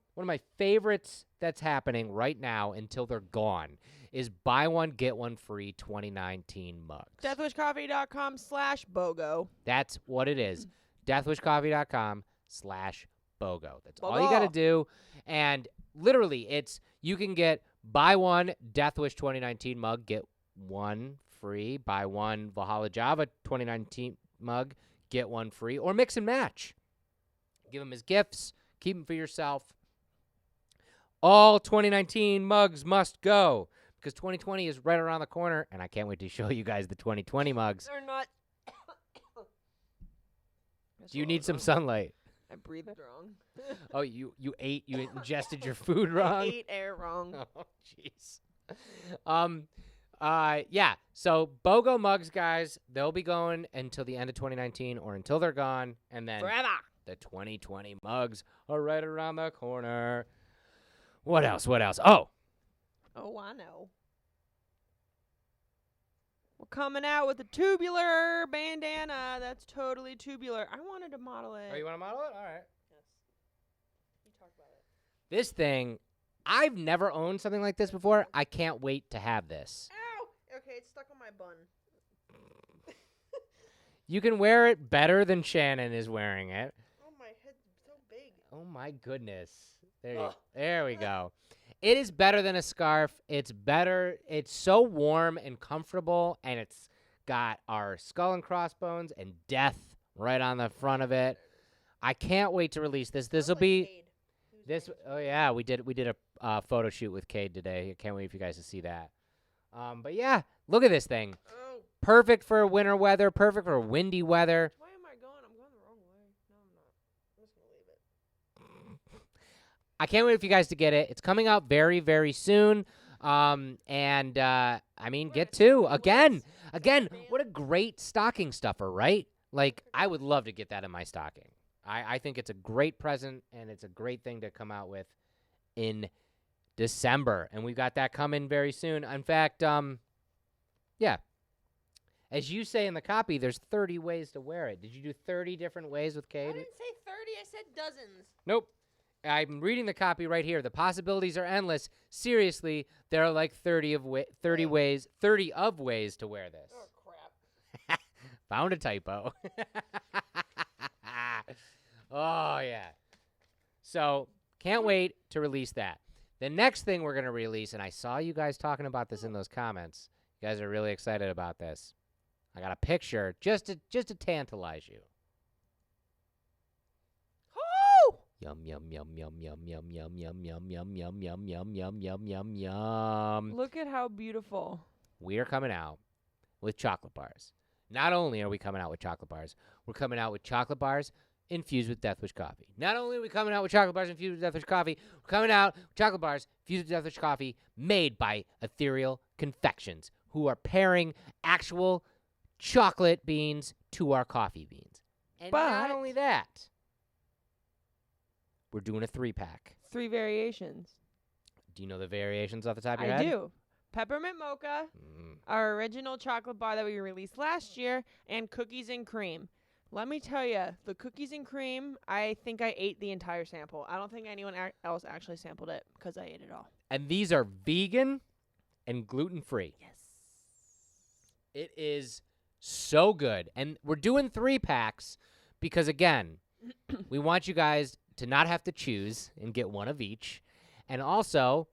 that's happening right now until they're gone is buy one, get one free 2019 mugs. Deathwishcoffee.com/BOGO. That's what it is. Deathwishcoffee.com/BOGO. That's all you got to do. And literally, you can buy one Deathwish 2019 mug, get one free. Buy one Valhalla Java 2019 mug, get one free. Or mix and match. Give them as gifts. Keep them for yourself. All 2019 mugs must go because 2020 is right around the corner, and I can't wait to show you guys the 2020 mugs. They're not. Do you need some sunlight? I breathed wrong. Oh, you ingested your food wrong? I ate air wrong. Oh, jeez. Yeah. So BOGO mugs, guys, they'll be going until the end of 2019 or until they're gone. And then Forever. the 2020 mugs are right around the corner. What else? Oh, I know. We're coming out with a tubular bandana. That's totally tubular. I wanted to model it. oh, you want to model it? All right. Yes. You talk about it. This thing, I've never owned something like this before. I can't wait to have this. Ow! Okay, it's stuck on my bun. You can wear it better than Shannon is wearing it. Oh, my head's so big. Oh my goodness. There we go. It is better than a scarf. It's better. It's so warm and comfortable, and it's got our skull and crossbones and death right on the front of it. I can't wait to release this. This will be this. Oh yeah, we did a photo shoot with Cade today. I can't wait for you guys to see that. But yeah, look at this thing. Oh. Perfect for winter weather. Perfect for windy weather. Why am I going? I'm going the wrong way. No, I'm not. I'm just going to leave it. I can't wait for you guys to get it. It's coming out very, very soon. I mean, get two. Again, what a great stocking stuffer, right? Like, I would love to get that in my stocking. I think it's a great present, and it's a great thing to come out with in December. And we've got that coming very soon. In fact, yeah. As you say in the copy, there's 30 ways to wear it. Did you do 30 different ways with Cade? I didn't say 30. I said dozens. Nope. I'm reading the copy right here. The possibilities are endless. Seriously, there are like 30 of ways to wear this. Oh, crap. Found a typo. Oh, yeah. So, can't wait to release that. The next thing we're going to release, and I saw you guys talking about this in those comments. You guys are really excited about this. I got a picture just to tantalize you. Oh! Yum, yum, yum, yum, yum, yum, yum, yum, yum, yum, yum, yum, yum, yum, yum, yum, yum. Look at how beautiful. We are coming out with chocolate bars. Not only are we coming out with chocolate bars, we're coming out with chocolate bars infused with Death Wish coffee. Not only are we coming out with chocolate bars infused with Death Wish coffee, we're coming out with chocolate bars infused with Death Wish coffee made by Ethereal Confections, who are pairing actual chocolate beans to our coffee beans. And not But- only that, we're doing a 3-pack. 3 variations. Do you know the variations off the top of your I head? do. Peppermint mocha, our original chocolate bar that we released last year, and cookies and cream. Let me tell you, the cookies and cream, I think I ate the entire sample. I don't think anyone else actually sampled it because I ate it all. And these are vegan and gluten-free. Yes. It is so good. And we're doing 3-packs because, again, we want you guys to not have to choose and get one of each. And also,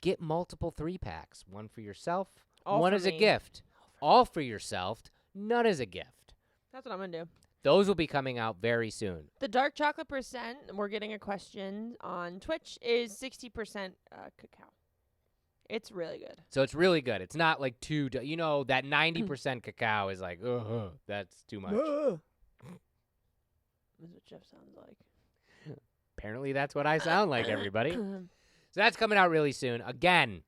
get multiple 3-packs. One for yourself, All one for as a me. gift. All for yourself, none as a gift. That's what I'm going to do. Those will be coming out very soon. The dark chocolate percent, we're getting a question on Twitch, is 60% cacao. It's really good. So it's really good. It's not like that 90% cacao is like, that's too much. That's what Jeff sounds like. Apparently that's what I sound like, everybody. So that's coming out really soon. Again,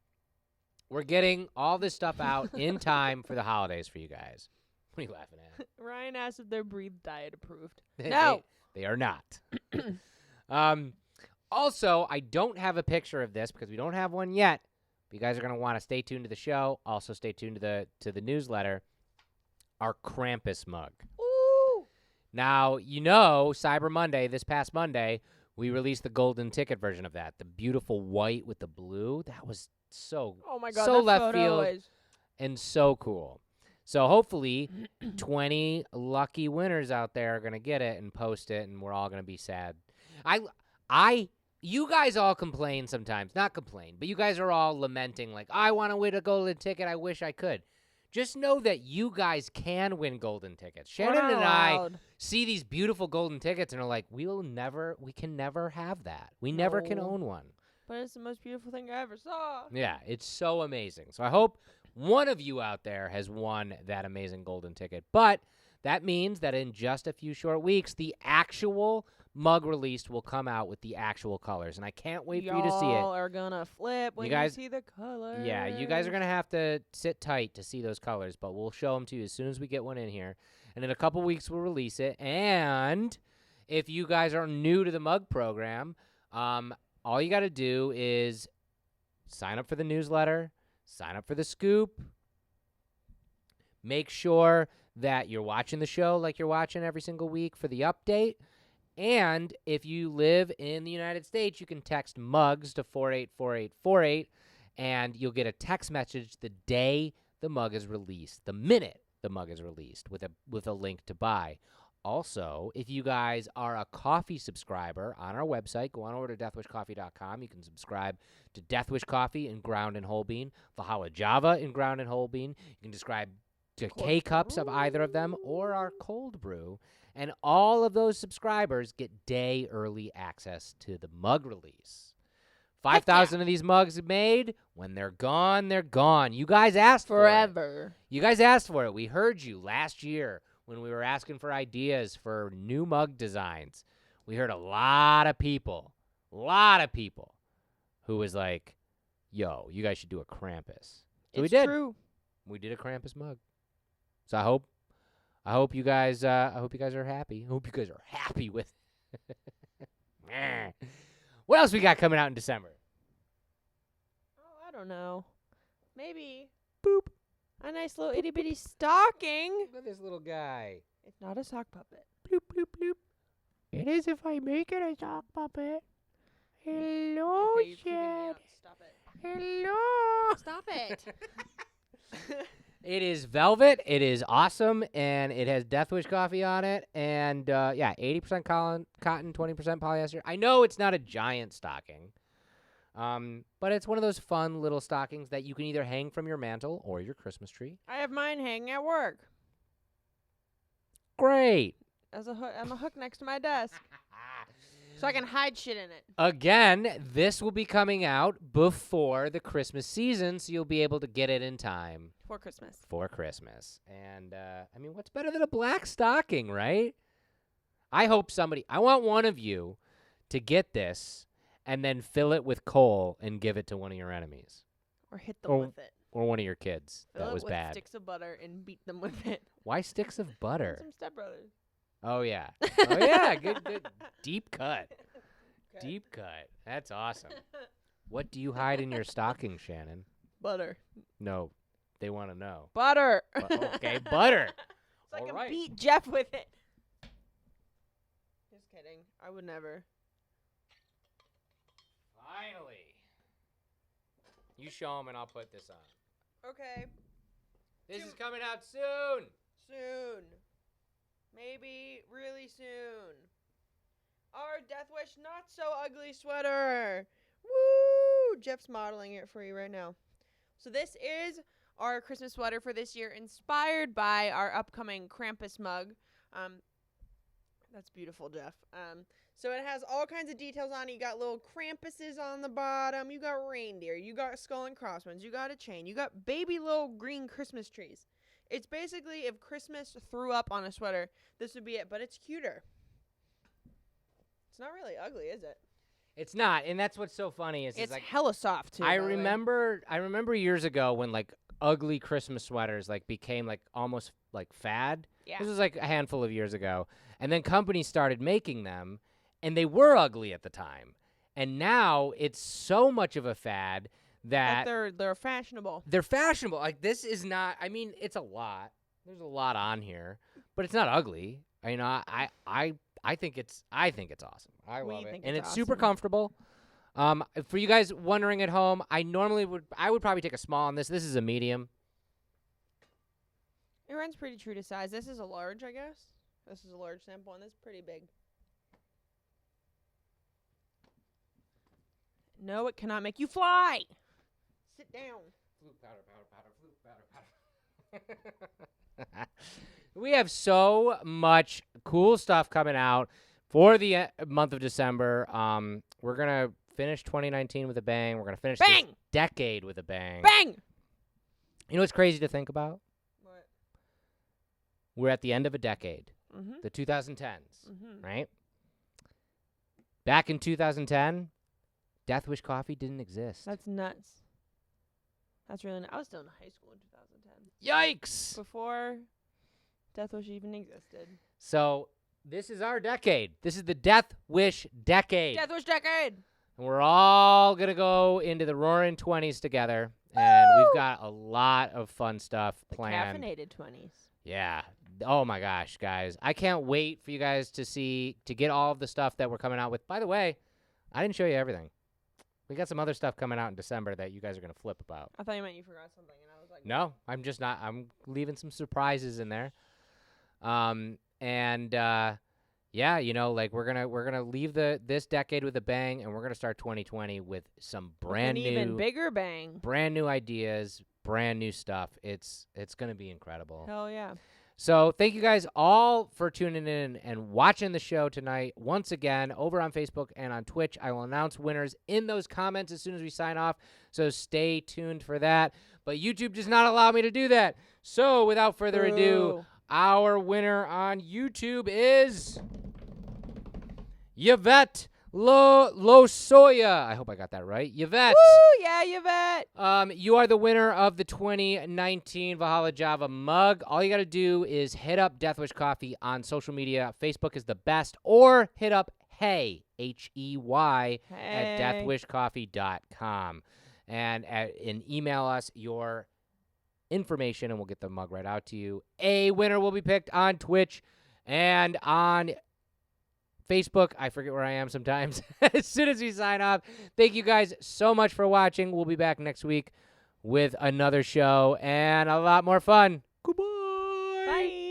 we're getting all this stuff out in time for the holidays for you guys. What are you laughing at? Ryan asked if their breathe diet approved. No. They are not. Also, I don't have a picture of this because we don't have one yet. But you guys are going to want to stay tuned to the show. Also, stay tuned to the newsletter. Our Krampus mug. Ooh. Now, Cyber Monday, this past Monday, we released the golden ticket version of that. The beautiful white with the blue. That was so Oh my God. so that left photo field is- and so cool. So hopefully 20 lucky winners out there are going to get it and post it, and we're all going to be sad. You guys all complain sometimes. Not complain, but you guys are all lamenting like, I want to win a golden ticket. I wish I could. Just know that you guys can win golden tickets. Shannon not and I allowed. see these beautiful golden tickets and are like, we can never have that. We never can No. own one. But it's the most beautiful thing I ever saw. Yeah, it's so amazing. So I hope one of you out there has won that amazing golden ticket. But that means that in just a few short weeks, the actual mug released will come out with the actual colors, and I can't wait for you to see it. Y'all are gonna flip when you see the colors. Yeah, you guys are going to have to sit tight to see those colors, but we'll show them to you as soon as we get one in here. And in a couple weeks, we'll release it. And if you guys are new to the mug program, all you got to do is sign up for the newsletter, sign up for the scoop, make sure that you're watching the show like you're watching every single week for the update. And if you live in the United States, you can text MUGS to 484848, and you'll get a text message the day the mug is released, the minute the mug is released, with a link to buy. Also, if you guys are a coffee subscriber on our website, go on over to deathwishcoffee.com. You can subscribe to Deathwish Coffee in ground and whole bean, Valhalla Java in ground and whole bean. You can subscribe to K-Cups of either of them or our cold brew. And all of those subscribers get day early access to the mug release. 5,000 of these mugs made. When they're gone, they're gone. You guys asked for it. Forever. You guys asked for it. We heard you last year when we were asking for ideas for new mug designs. We heard a lot of people who was like, yo, you guys should do a Krampus. So we did. True. We did a Krampus mug. So I hope you guys are happy. I hope you guys are happy with it. What else we got coming out in December? Oh, I don't know. Maybe boop. A nice little itty bitty stocking. Look at this little guy. It's not a sock puppet. Bloop, bloop, bloop. It is if I make it a sock puppet. Hello, Okay, you're creeping me Shed. out. Stop it. Hello. Stop it. It is velvet. It is awesome, and it has Deathwish coffee on it. And 80% cotton, 20% polyester. I know it's not a giant stocking, but it's one of those fun little stockings that you can either hang from your mantle or your Christmas tree. I have mine hanging at work Great. as a hook, on a hook next to my desk, so I can hide shit in it. Again, this will be coming out before the Christmas season, so you'll be able to get it in time For Christmas. And, I mean, what's better than a black stocking, right? I want one of you to get this and then fill it with coal and give it to one of your enemies. Or hit them with it. Or one of your kids. Fill That it was with bad. sticks of butter and beat them with it. Why sticks of butter? Some Step Brothers. Oh, yeah. Oh, yeah. Good. Deep cut. Deep cut. That's awesome. What do you hide in your stocking, Shannon? Butter. No, they want to know. Butter. Okay, butter. So I All can right. beat Jeff with it. Just kidding. I would never. Finally. You show them and I'll put this on. Okay. This is coming out soon. Soon. Maybe really soon. Our Deathwish Not So Ugly sweater. Woo! Jeff's modeling it for you right now. So this is our Christmas sweater for this year, inspired by our upcoming Krampus mug. That's beautiful, Jeff. So it has all kinds of details on it. You got little Krampuses on the bottom. You got reindeer. You got skull and crossbones. You got a chain. You got baby little green Christmas trees. It's basically if Christmas threw up on a sweater, this would be it, but it's cuter. It's not really ugly, is it? It's not, and that's what's so funny is It's like hella soft too. I by the way. remember years ago when like ugly Christmas sweaters like became like almost like fad. Yeah. This was like a handful of years ago, and then companies started making them, and they were ugly at the time, and now it's so much of a fad that they're fashionable. they're fashionable. Like this is not. I mean, it's a lot. There's a lot on here, but it's not ugly. I think it's awesome. I We love it, think and it's it's super awesome. comfortable. For you guys wondering at home, I would probably take a small on this. This is a medium. It runs pretty true to size. This is a large, I guess. This is a large sample, and this is pretty big. No, it cannot make you fly. Sit down. Flute powder. We have so much cool stuff coming out for the month of December. We're gonna finish 2019 with a bang. We're gonna finish this Bang! decade with a bang. Bang! You know what's crazy to think about? What? We're at the end of a decade, Mm-hmm. the 2010s, Mm-hmm. right? Back in 2010, Death Wish coffee didn't exist. That's nuts. That's really I was still in high school in 2010. Yikes! Before Death Wish even existed. So this is our decade. This is the Death Wish decade. Death Wish decade! And we're all going to go into the roaring 20s together. And we've got a lot of fun stuff planned. Caffeinated 20s. Yeah. Oh, my gosh, guys. I can't wait for you guys to get all of the stuff that we're coming out with. By the way, I didn't show you everything. We got some other stuff coming out in December that you guys are going to flip about. I thought you meant you forgot something, and I was like, No, I'm just not. I'm leaving some surprises in there. Yeah, you know, like we're gonna leave this decade with a bang, and we're gonna start 2020 with some brand new, even bigger bang, brand new ideas, brand new stuff. It's gonna be incredible. Hell yeah! So thank you guys all for tuning in and watching the show tonight. Once again, over on Facebook and on Twitch, I will announce winners in those comments as soon as we sign off. So stay tuned for that. But YouTube does not allow me to do that. So without further ado, our winner on YouTube is Yvette Losoya. I hope I got that right. Yvette. Woo, yeah, Yvette. You are the winner of the 2019 Valhalla Java mug. All you got to do is hit up Death Wish Coffee on social media. Facebook is the best. Or hit up Hey, H-E-Y, at deathwishcoffee.com. And email us your information, and we'll get the mug right out to you. A winner will be picked on Twitch and on Facebook. I forget where I am sometimes. As soon as we sign off, thank you guys so much for watching. We'll be back next week with another show and a lot more fun. Goodbye. Bye.